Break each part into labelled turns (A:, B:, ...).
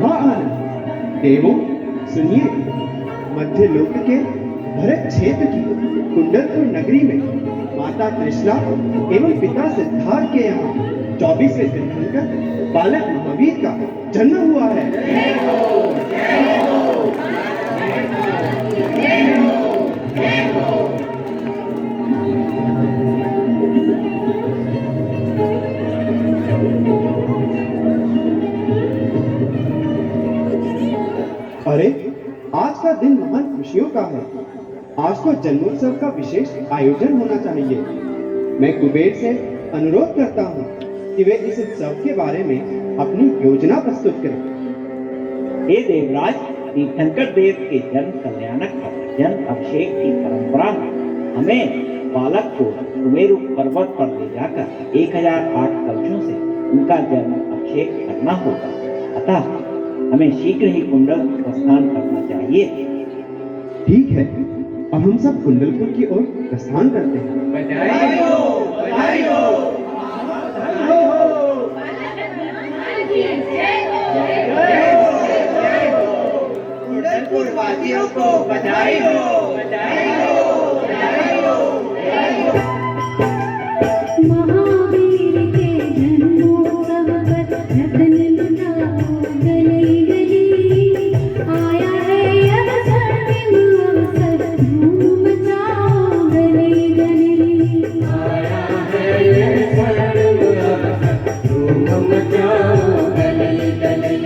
A: महाआनंद। देवों सुनिए, मध्य लोक के भरत क्षेत्र की कुंडलपुर नगरी में माता त्रिशला एवं पिता सिद्धार्थ के यहाँ 24वें तीर्थंकर बालक महावीर का जन्म हुआ है। अरे आज का दिन महान खुशियों का है। आज तो जन्मोत्सव का विशेष आयोजन होना चाहिए। मैं कुबेर से अनुरोध करता हूँ कि वे इस उत्सव के बारे में अपनी योजना प्रस्तुत करें।
B: हे देवराज, तीर्थंकर देव के जन्म कल्याणक का जन्म अभिषेक की परंपरा में हमें बालक को सुमेरु पर्वत पर ले जाकर 1008 कलशों से उनका जन्म अभिषेक करना होगा। अतः हमें शीघ्र ही कुंडल प्रस्थान करना चाहिए।
A: ठीक है, अब हम सब कुंडलपुर की ओर प्रस्थान करते हैं।
C: बधाई हो, बधाई हो। कुंडलपुर वासियों को बधाई हो, बधाई हो, बधाई हो।
D: महावीर के जन्मोत्सव पर रतन लुटाओ गली गली। आया है अवसर अवसर, धूम मचाओ गली गली।
C: आया है अवसर धूम मचाओ गली गली।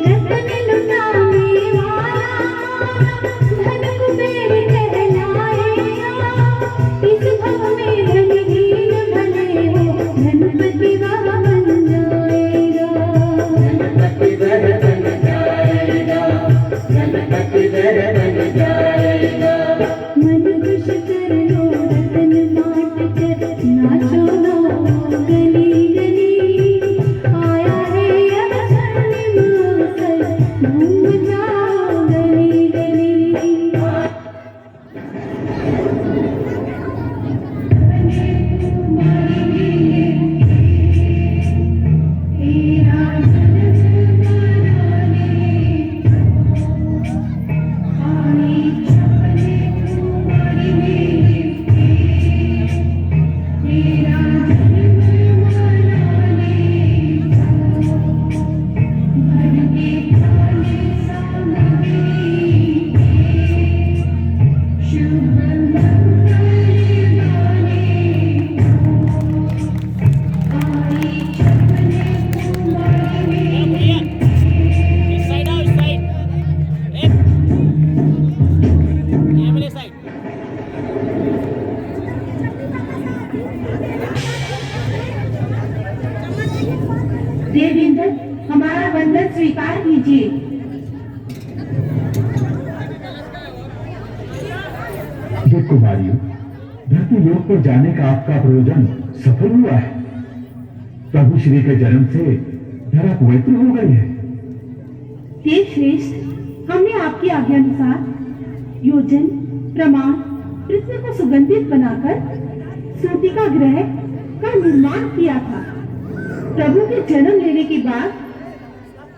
D: रतन लुटाने वाला धन कुबेर कहलाएगा। इस भव में धनहीन भले हो, धनपति वह बन जाएगा।
C: गणपति वर बन जाएगा, गणपति वर बन जाएगा।
D: मन खुश कर लो रतन बांट कर, नाचो गाओ गली गली। आया है अवसर अवसर, धूम मचाओ गली गली।
E: देवेंद्र, हमारा वंदन स्वीकार कीजिए।
F: हे कुमारियों, धरती लोक पर जाने का आपका प्रयोजन सफल हुआ है। प्रभु श्री के जन्म से धरा पवित्र हो गई है।
E: हे श्रेष्ठ, हमने आपकी आज्ञानुसार योजन प्रमाण पृथ्वी को सुगंधित बनाकर सूतिका ग्रह का निर्माण किया था। प्रभु के जन्म लेने के बाद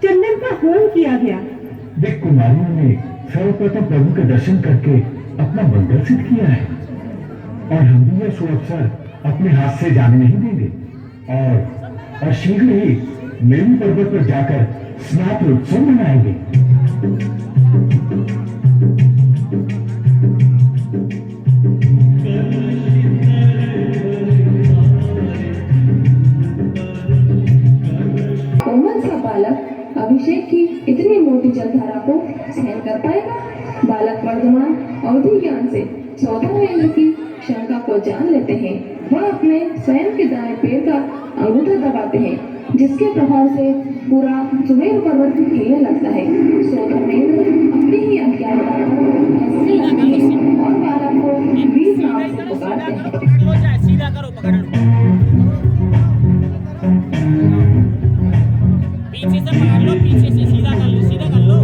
E: चंदन का होम किया गया।
F: वे कुमारियों ने सर्वप्रथम प्रभु के दर्शन करके अपना मंगल सिद्ध किया है, और हम भी यह सुअवसर अपने हाथ से जाने नहीं देंगे। और शीघ्र ही मेरू पर्वत पर जाकर स्नान उत्सव मनाएंगे।
G: कोमल सा बालक अभिषेक की इतनी मोटी जलधारा को सहन कर पाएगा? बालक वर्धमान अवधि ज्ञान से 14 महीने की शंका को जान लेते हैं। वह अपने स्वयं के दाएं पैर का अंगूठा दबाते हैं, जिसके प्रभाव से पूरा सुमेरु पर्वत हिलने लगता है। सोधर्मेंद्र अपनी ही अज्ञानता हंसने लगते हैं और बालक को वीर नाम से पुकारते हैं।
B: सीधा करो, पकड़ लो। पीछे से पकड़ लो, पीछे से सीधा कर लो, सीधा कर लो।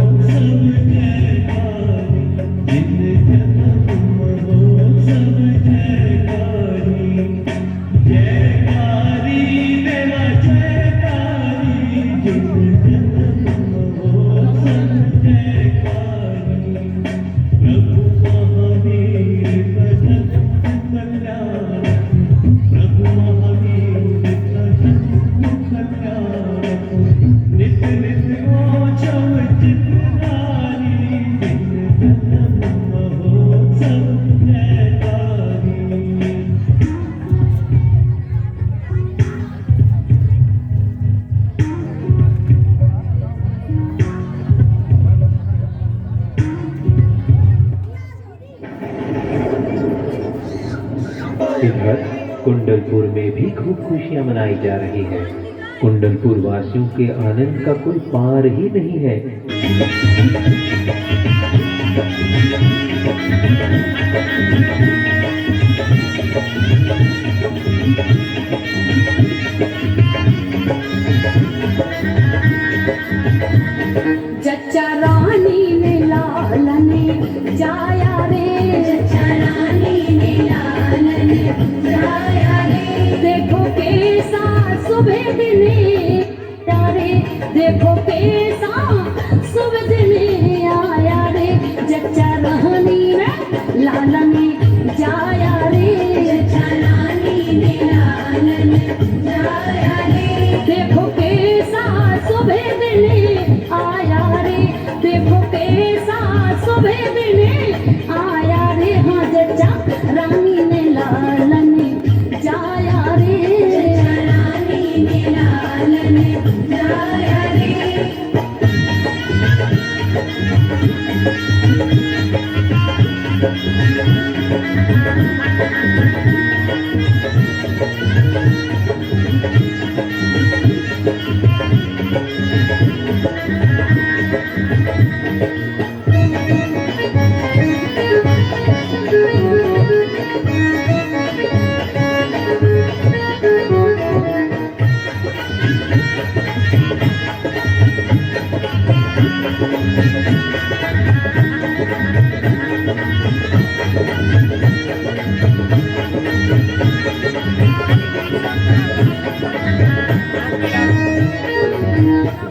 H: इधर कुंडलपुर में भी खूब खुशियां मनाई जा रही है। कुंडलपुर वासियों के आनंद का कोई पार ही नहीं है।
D: जच्चा रानी ने लालने जाया रे, जच्चा रानी ने लालने जाया रे। देखो कैसा सुबह दिने तारे, देखो कैसा सुबह दिने आया रे। जच्चा रानी ने लालने जाया रे, जच्चा रानी ने लालने जाया रे। देखो कैसा सुबह दिने आया रे, देखो कैसा सुबह दिने आया रे। हाँ जच्चा रानी ने लालने जाया रे, जच्चा रानी ने लालने जाया रे।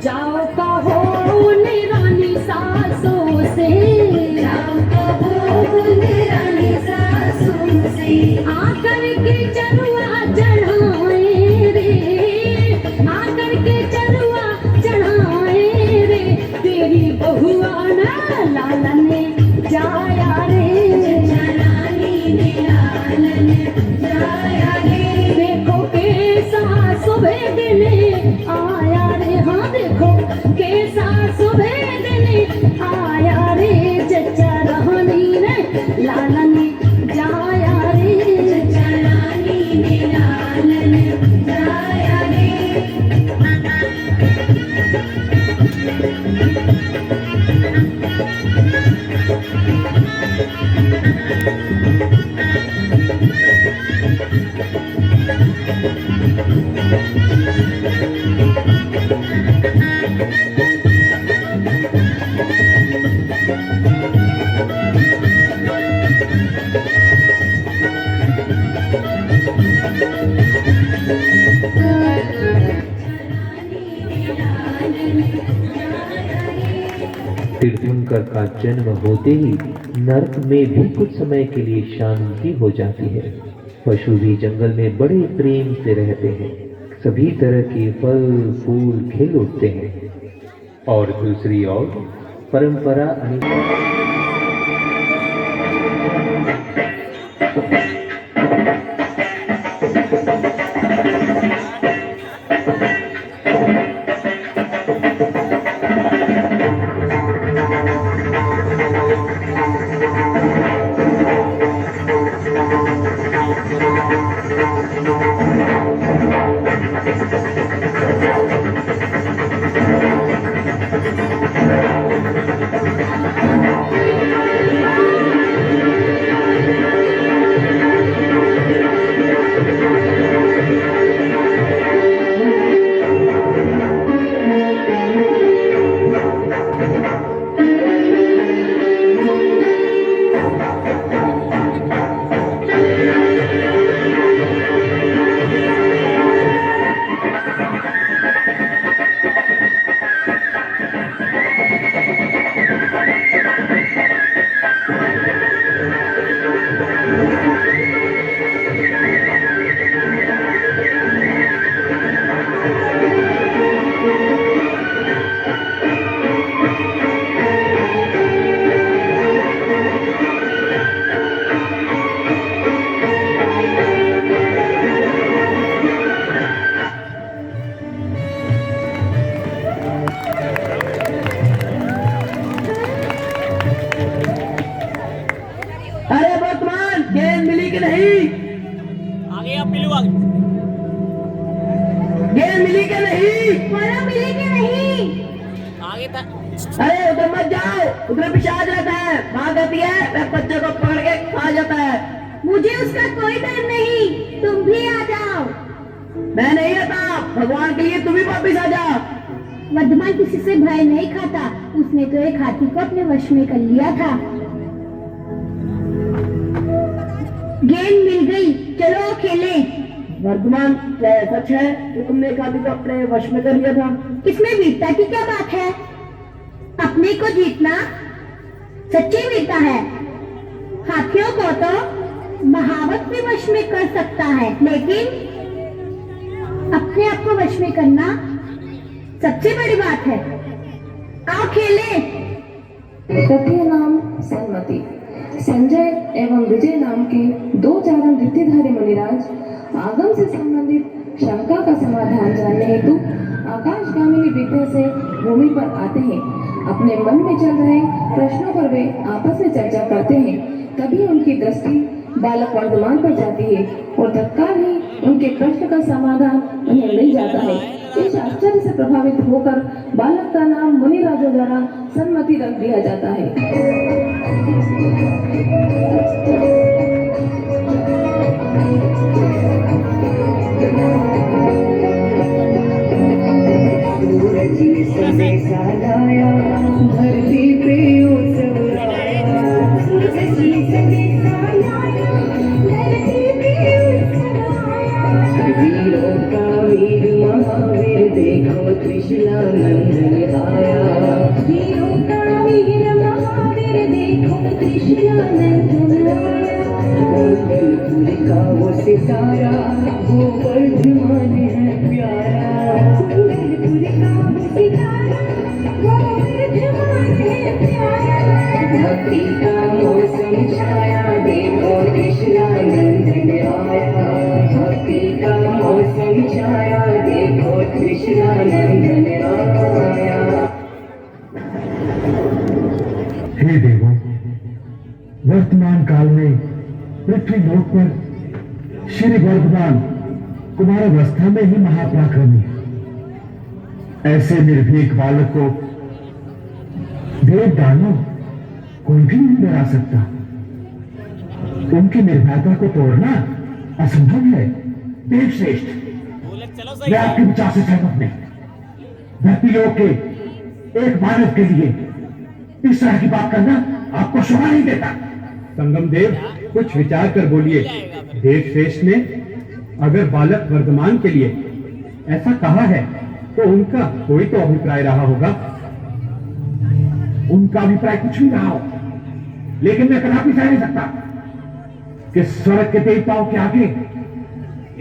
D: जाओ कहो उन रानी सासों से, जाओ कहो उन रानी सासों से। आकर के चरुआ चढ़ाए रे, आकर के चरुआ चढ़ाए रे। तेरी बहुआ ना लालने जाया रे, जच्चा रानी ने लालने जाया रे। देखो कैसा सुबह दिने आया रे, हाँ देखो कैसा सुबह दिने आया रे। जच्चा रानी ने लालने जाया रे, जच्चा रानी ने लालने जाया रे।
H: तीर्थंकर का जन्म होते ही नरक में भी कुछ समय के लिए शांति हो जाती है। पशु भी जंगल में बड़े प्रेम से रहते हैं। सभी तरह के फल फूल खिल उठते हैं। और दूसरी ओर परंपरा
C: गेंद मिली कि नहीं?
I: आगे अब मिलू आगे।
C: गेंद मिली कि नहीं?
D: बोलो मिली कि नहीं?
I: आगे था।
C: अरे उधर मत जाओ, उधर पिशाच रहता है, माँ कहती है वह बच्चे को पकड़ के खा जाता है।
D: मुझे उसका कोई डर नहीं, तुम भी आ जाओ।
C: मैं नहीं आता, भगवान के लिए तुम ही वापिस आ जाओ।
D: वर्धमान किसी से भय नहीं खाता, उसने तो एक हाथी को अपने वश में कर लिया था। गेंद मिल गई, चलो खेलें।
C: वर्धमान, क्या यह सच है कि तुमने एक हाथी को अपने वश में कर लिया था?
D: इसमें वीरता की क्या बात है? अपने को जीतना सच्ची वीरता है। हाथियों को तो महावत भी वश में कर सकता है, लेकिन अपने आप को वश में करना सबसे बड़ी बात है। आओ खेलें।
G: तृतीय नाम सन्मति। संजय एवं विजय नाम के दो चारण ऋद्धिधारी मुनिराज आगम से संबंधित शंका का समाधान जानने हेतु आकाशगामिनी विद्या से भूमि पर आते हैं। अपने मन में चल रहे प्रश्नों पर वे आपस में चर्चा करते हैं। तभी उनकी दृष्टि बालक वर्धमान पर जाती है और तत्काल ही उनके प्रश्न का समाधान उन्हें मिल जाता है। इस आश्चर्य से प्रभावित होकर बालक का नाम मुनिराजों द्वारा सन्मति रख दिया जाता है।
C: धरती पे वीरों का वीर महावीर देखो त्रिशूला नंदन आया।
D: वीरों का वीर महावीर देखो त्रिशूला नंदन आया।
C: कुंडलपुर का वो सितारा वो वर्धमान है प्यारा।
D: कुंडलपुर का वो सितारा वो वर्धमान है प्यारा।
C: भक्ति का मौसम छाया देखो त्रिशूला नंदन आया। भक्ति का मौसम छाया देखो त्रिशूला नंदन आया।
F: हे देवों, वर्तमान काल में पृथ्वी लोक पर श्री वर्धमान कुमारावस्था में ही महापराक्रमी है। ऐसे निर्भीक बालक को देव दानव कोई भी नहीं डरा सकता। उनकी निर्भयता को तोड़ना असंभव है। देवश्रेष्ठ, मैं आपके विचार से सहमत नहीं। धरती लोक के एक मानव के लिए इस तरह की बात करना आपको शोभा नहीं देता।
A: संगम देव, कुछ विचार कर बोलिए। देवश्रेष्ठ ने अगर बालक वर्धमान के लिए ऐसा कहा है तो उनका कोई तो अभिप्राय रहा होगा।
F: उनका अभिप्राय कुछ भी रहा हो, लेकिन मैं कदापि सह नहीं सकता कि स्वर्ग के देवताओं के आगे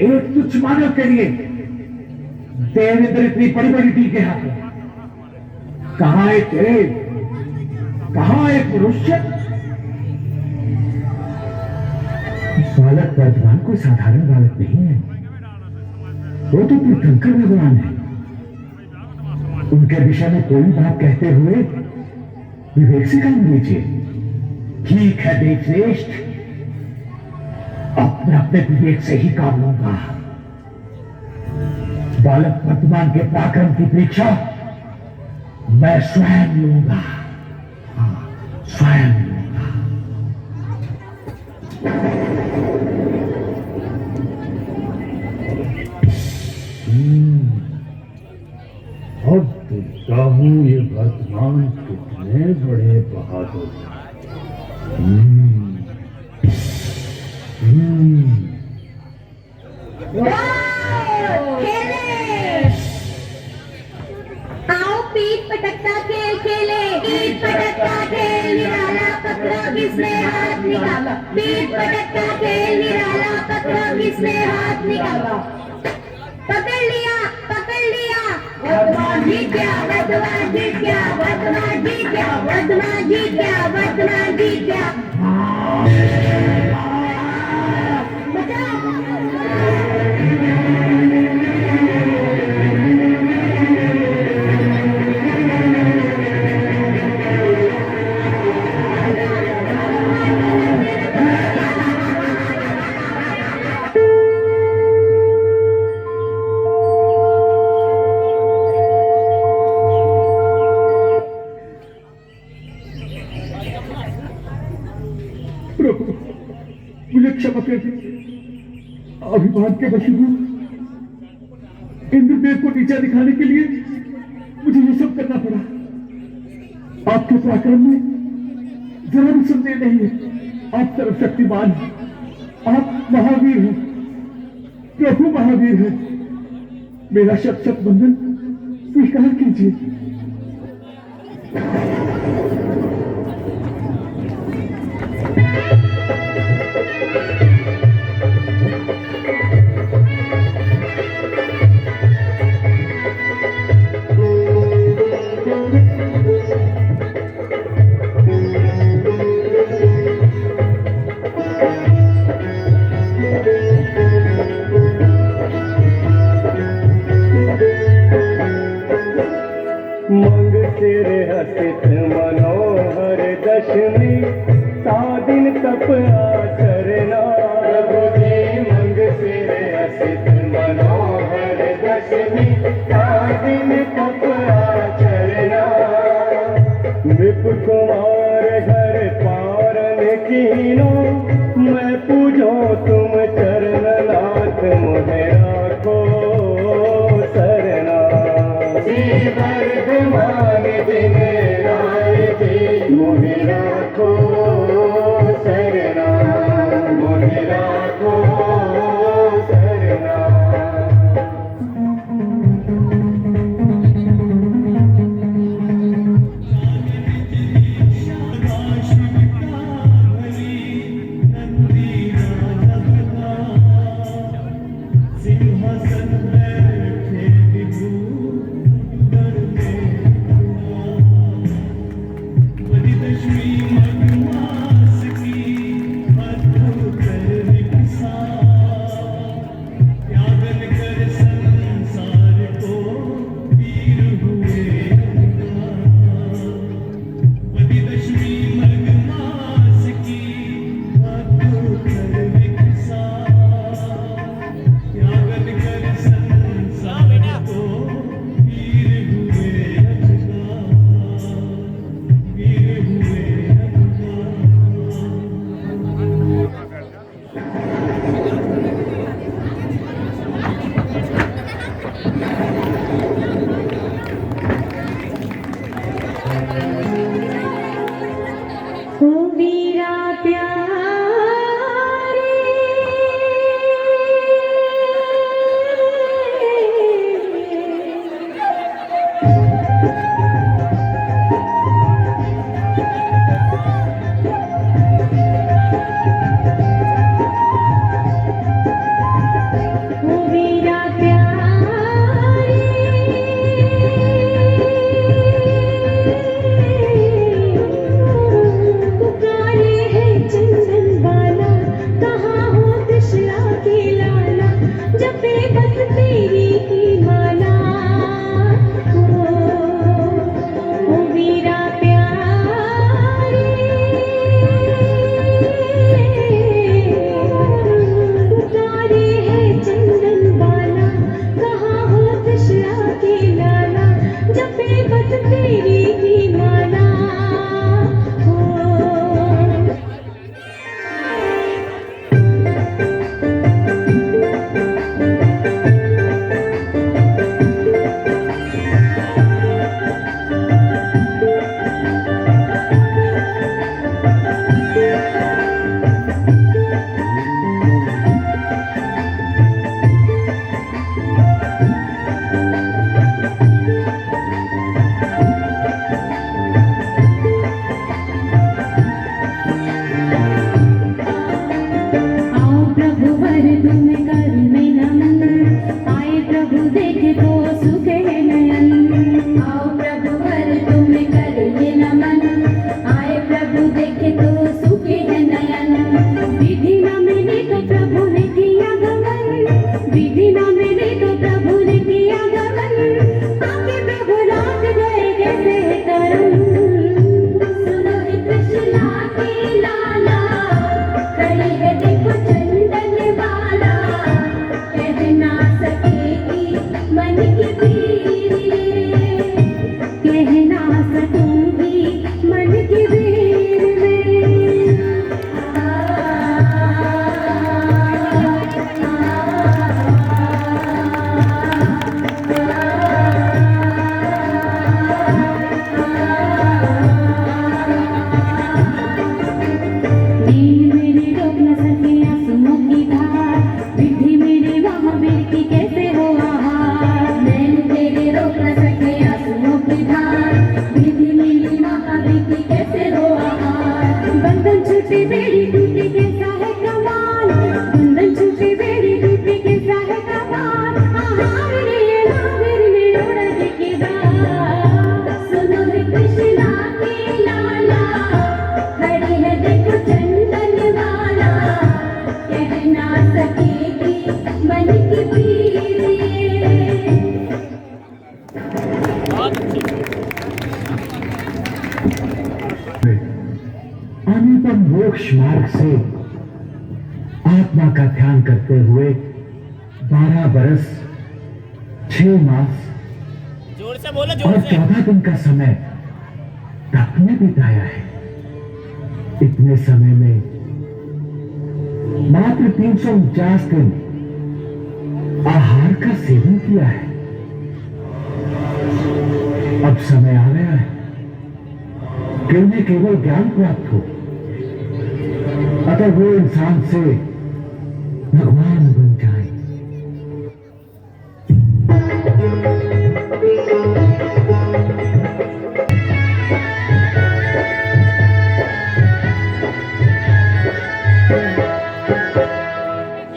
F: एक तुच्छ मानव के लिए देवेंद्र इतनी बड़ी बड़ी टीके हाथ। कहां एक देव, कहां एक मनुष्य। बालक वर्धमान कोई साधारण बालक नहीं है, वो तो तीर्थंकर भगवान है। उनके विषय में कोई बात कहते हुए विवेक से काम लीजिए। ठीक है देवश्रेष्ठ, अपने अपने विवेक से ही काम लूंगा। बालक वर्तमान के पराक्रम की परीक्षा मैं स्वयं लूंगा। हाँ, स्वयं लूंगा। अब देखता हूं ये वर्तमान कितने बड़े बहादुर।
D: आओ पीठ पटकता खेल खेले। पीठ पटकता खेल निराला पकड़ा किसने हाथ निकाला। पीठ पटकता खेल निराला पकड़ा किसने हाथ निकाला। पकड़ लिया पकड़ लिया। वर्धमान जीत गया वर्धमान जीत गया वर्धमान जीत गया वर्धमान जीत गया वर्धमान जीत गया।
F: प्रभु मुझे क्षमा कर दीजिए। अभिमान के वशीभूत इंद्रदेव को नीचा दिखाने के लिए मुझे ये सब करना पड़ा। आपके पराक्रम में जरा भी संदेह नहीं है। आप सर्वशक्तिमान हैं, आप महावीर हैं, प्रभु महावीर हैं। मेरा शत शत बंधन स्वीकार कीजिए।
J: मंग सिर हसित मनोहर दशमी सादिन तप आचरना। प्रभु जी मंग सिर हसित मनोहर दशमी सादिन तप आचरना। विप कुमार घर पारन कीनो मैं पूजो तुम चरण नाथ मोहे राखो सरना। वर्धमान दिन राय जी मोहि राखो सरना, मोहि राखो सरना।
D: कहना सकूंगी मन की भीड़ में छूटे बेड़ी टूटे कैसा है कमाल, कुंदन छूटे बेड़ी टूटे कैसा है कमाल, आहार ने नागर में उड़ के दाल। सुनो रे कृष्णा के लाला, खड़ी है देखो चंदन वाला, कह ना सकेगी मन की पीर ये।
I: बहुत अच्छे।
F: अनुपम मोक्ष मार्ग से आत्मा का ध्यान करते हुए 12 बरस 6 मास
I: जोर से बोलो,
F: और
I: जोर से।
F: 14 दिन का समय तप में बिताया है। इतने समय में मात्र 349 दिन आहार का सेवन किया है। अब समय आ गया है कि उन्हें केवल ज्ञान प्राप्त हो, अतः वो इंसान से भगवान बन जाए।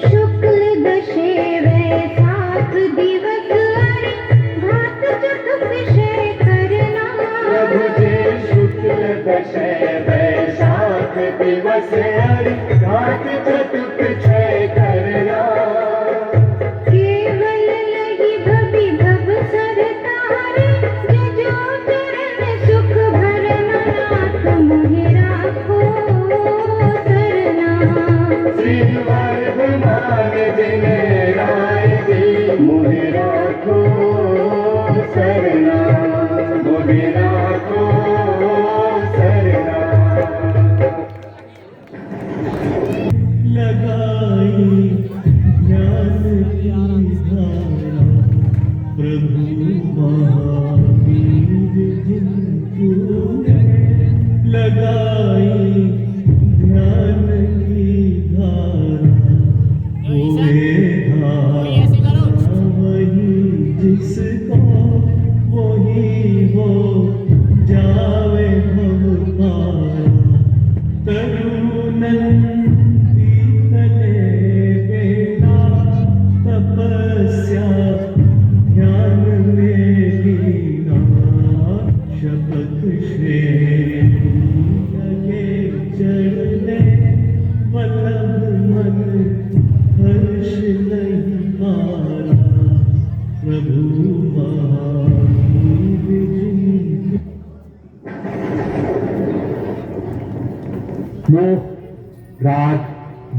D: शुक्ल दशे वैसाख दिवस अरे भात चतुर्दशे करना।
J: प्रभु जी शुक्ल दशे वैशाख दिवस हरि घाट चतुर्दशे करना।
D: केवल लगी भवि भव सर तारे, जजो चरण सुख भरना। नाथ मोहि राखो सरना।
J: श्री वर्धमान जिने राय जी मोहि राखो सरना, मोहि राखो सरना।
F: लगाई ज्ञान की धारा, प्रभु महावीर जिनको लगाई ध्यान की धारा,
I: कोई ऐसे करो।
F: वही जिसको वही हो जावे भव पारा। तरुनंदी तले बेला तपस्या ध्यान में लीना। शपथ श्रेणी लगे चढ़ने, वल्लभ मन हर्ष नहीं पारा। प्रभु महावीर जी मोह, राग,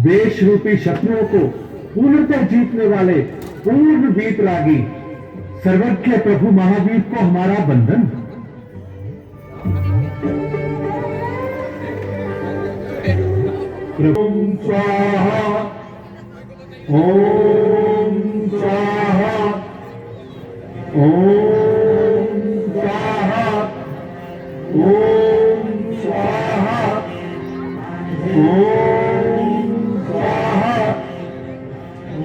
F: द्वेष रूपी शत्रुओं को पूर्णतः जीतने वाले पूर्ण वीतरागी सर्वज्ञ प्रभु महावीर को हमारा बंधन। ओम स्वाहा, ओम स्वाहा, ओम स्वाहा, ओम स्वाहा, ओम स्वाहा,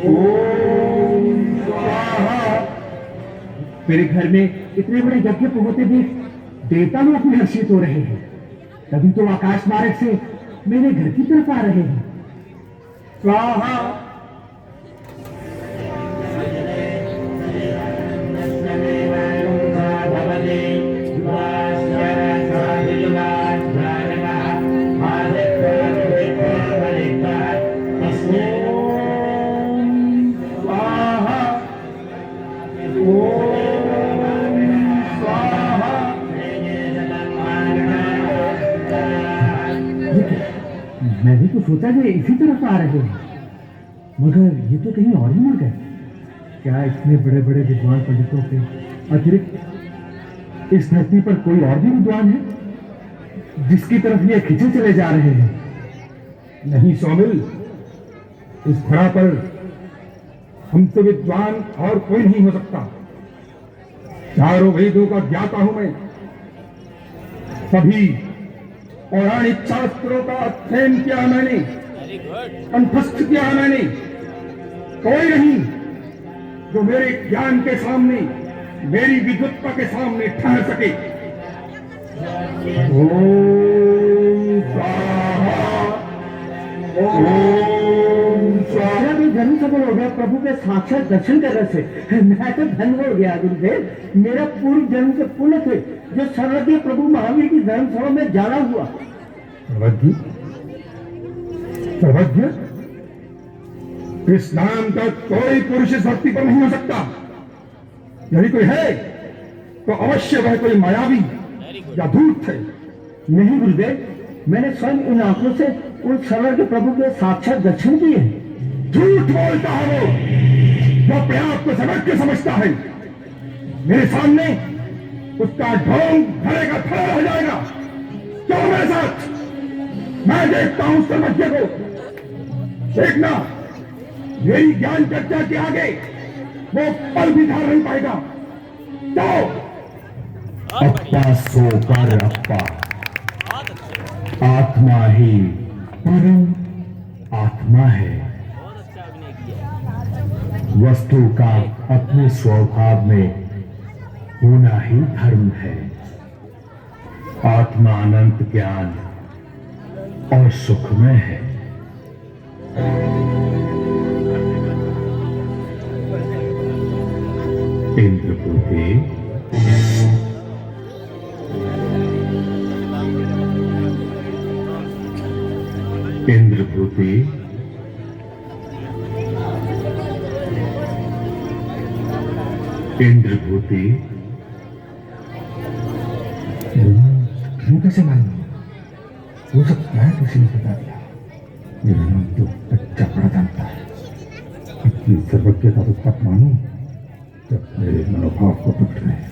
F: ओम स्वाहा। मेरे घर में इतने बड़े यज्ञ होते देख देवता लोग भी हर्षित हो रहे हैं। तभी तो आकाश मार्ग से मेरे घर की तरफ आ रहे हैं। स्वाहा। मैंने तो सोचा कि इसी तरफ आ रहे हैं, मगर ये तो कहीं और ही मुड़ गए। क्या इतने बड़े बड़े विद्वान पंडितों के अतिरिक्त इस धरती पर कोई और भी विद्वान है जिसकी तरफ ये खिंचे चले जा रहे हैं? नहीं सौमिल, इस धरा पर हमसे विद्वान और कोई नहीं हो सकता। चारों वेदों का ज्ञाता हूं मैं। सभी पौराणिक शास्त्रों का अध्ययन किया मैंने, कंठस्थ किया मैंने। कोई नहीं जो मेरे ज्ञान के सामने, मेरी विद्वत्ता के सामने ठहर सके। ओम स्वाहा, प्रभु के साक्षात दर्शन करने से मैं तो धन्य हो गया गुरुदेव। मेरा पूर्व जन्म के पुण्य थे जो सर्वज्ञ प्रभु महावीर की धर्मसभा में जाना हुआ।
J: सर्वज्ञ, सर्वज्ञ, इस नाम का कोई पुरुष इस भक्ति पर नहीं हो सकता। यदि कोई है तो अवश्य वह कोई मायावी या धूर्त है।
F: नहीं गुरुदेव, मैंने स्वयं इन आंखों से उस सर्वज्ञ प्रभु के साक्षात दर्शन किए हैं।
J: झूठ बोलता है वो अपने आप को सर्वज्ञ समझता है। मेरे सामने उसका ढोंग धड़े का खड़ा रह जाएगा। क्यों मेरे साथ? मैं देखता हूं सर्वज्ञ को। देखना, मेरी ज्ञान चर्चा के आगे वो पल भी धार नहीं पाएगा। तो
F: अप्पा सो पर अप्पा,
I: बहुत अच्छा,
F: आत्मा ही परम आत्मा है।
I: बहुत अच्छा अभिनय किया।
F: वस्तु का अपने स्वभाव में होना ही धर्म है। आत्मा अनंत ज्ञान और सुखमय है। इंद्रपुत्री, इंद्रपुत्री, इंद्रपुत्री,
J: कैसे मालूम? हो सकता है किसी ने बता दिया। मेरा नाम तो बच्चा बड़ा जानता है। अपनी सर्वज्ञता तो तब मानो जब मेरे मनोभाव को पकड़ रहे।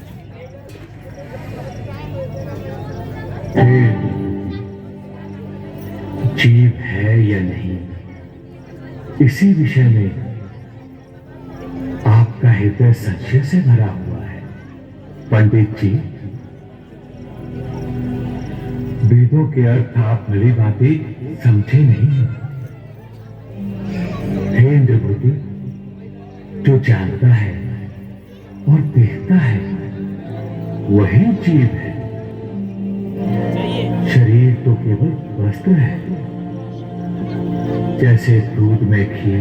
F: जीव है या नहीं, इसी विषय में आपका हृदय संशय से भरा हुआ है। पंडित जी, वेदों के अर्थ आप भली भांति समझे नहीं। हे इंद्रभूति, जो जानता है और देखता है वही जीव है। शरीर तो केवल वस्त्र है। जैसे दूध में घी,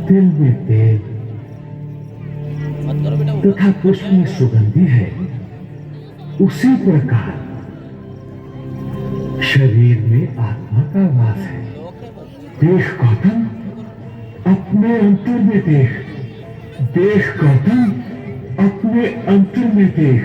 F: तिल में तेल
I: मत करो बेटा।
F: तथा पुष्प में सुगंधि है, उसी प्रकार शरीर में आत्मा का वास है। देख गौतम, अपने अंतर में देख। देख गौतम, अपने अंतर में देख।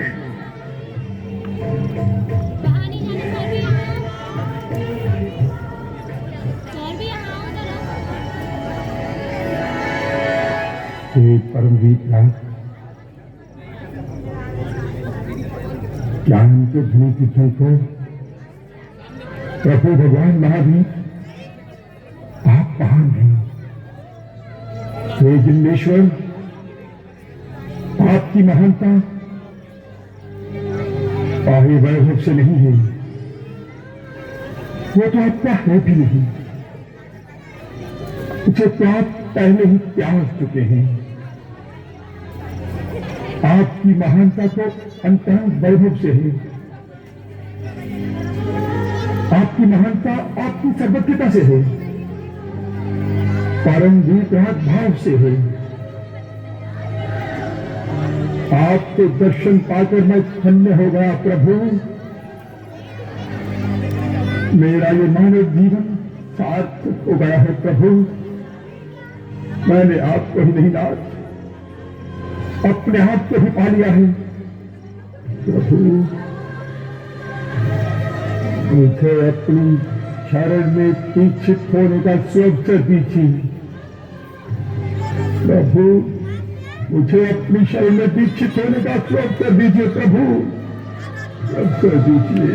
J: हे परमवीर राज, ज्ञान के धनी की चलकर प्रभु भगवान महावीर आप महान हैं। हे जिम्नेश्वर, आपकी महानता बाह्य वैभव से नहीं है, वो तो आपका है भी नहीं। उसे तो आप पहले ही त्याग चुके हैं। आपकी महानता तो अंतरंग वैभव से है। आपकी महानता आपकी सर्वज्ञता से है, परमवीर भाव से है। आपके दर्शन पाकर मैं धन्य हो गया प्रभु। मेरा ये मानव जीवन सार्थक हो गया है प्रभु। मैंने आपको ही नहीं नाथ, अपने आप को ही पा लिया है प्रभु। मुझे अपनी शरण में दीक्षित होने का अवसर दीजिए प्रभु। मुझे अपनी शरण में दीक्षित होने का अवसर दीजिए प्रभु, अवसर दीजिए।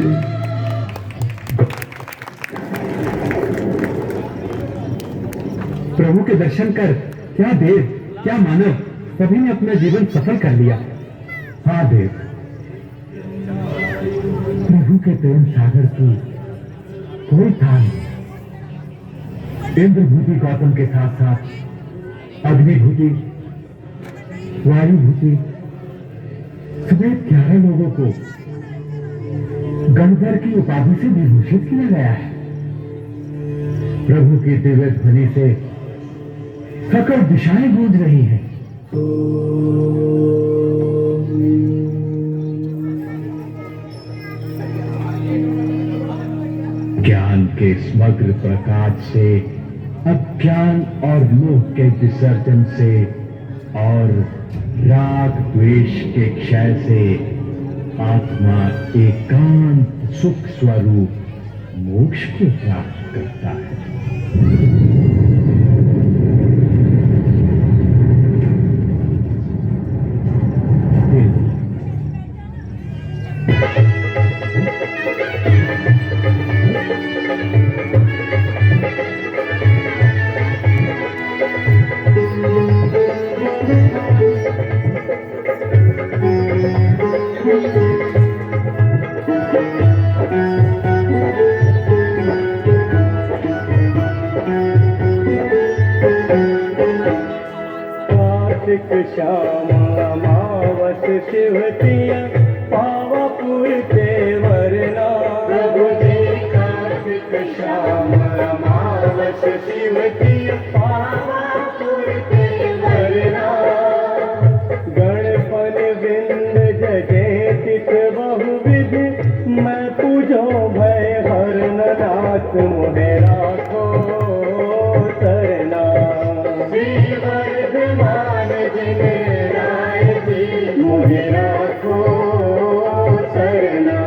F: प्रभु के दर्शन कर क्या देव, क्या मानव, सभी ने अपना जीवन सफल कर लिया। हाँ देव, प्रभु के प्रेम सागर की कोई था नहीं। इंद्रभूति गौतम के साथ साथ अग्निभूति, वायुभूति समेत 11 लोगों को गणधर की उपाधि से विभूषित किया गया है। प्रभु की दिव्य ध्वनि से सकल दिशाएं गूंज रही हैं। ज्ञान के समग्र प्रकाश से, अज्ञान और मोह के विसर्जन से और राग द्वेष के क्षय से आत्मा एकांत सुख स्वरूप मोक्ष को प्राप्त करता है।
K: श्याम अमावस शिवतिया पावापुर ते वरना प्रभु जी कार्तिक श्याम अमावस शिवतिया पावापुर ते वरना गणपन बिंद जगे तिथ बहुविध मैं पूजो भय हरन नाथ मोहे राखो सरना वर्धमान जिन राय जी मोहे राखो सरना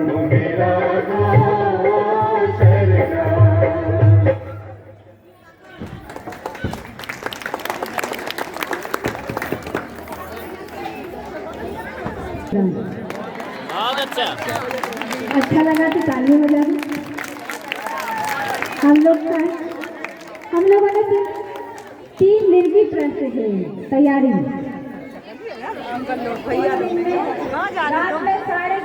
K: मोहे राखो सरना।
I: बहुत अच्छा।
E: अच्छा लगा तो तालियां बजा दो। हम लोगों ने 3 निर्भीक रहते हैं तैयारी। रात में 3:30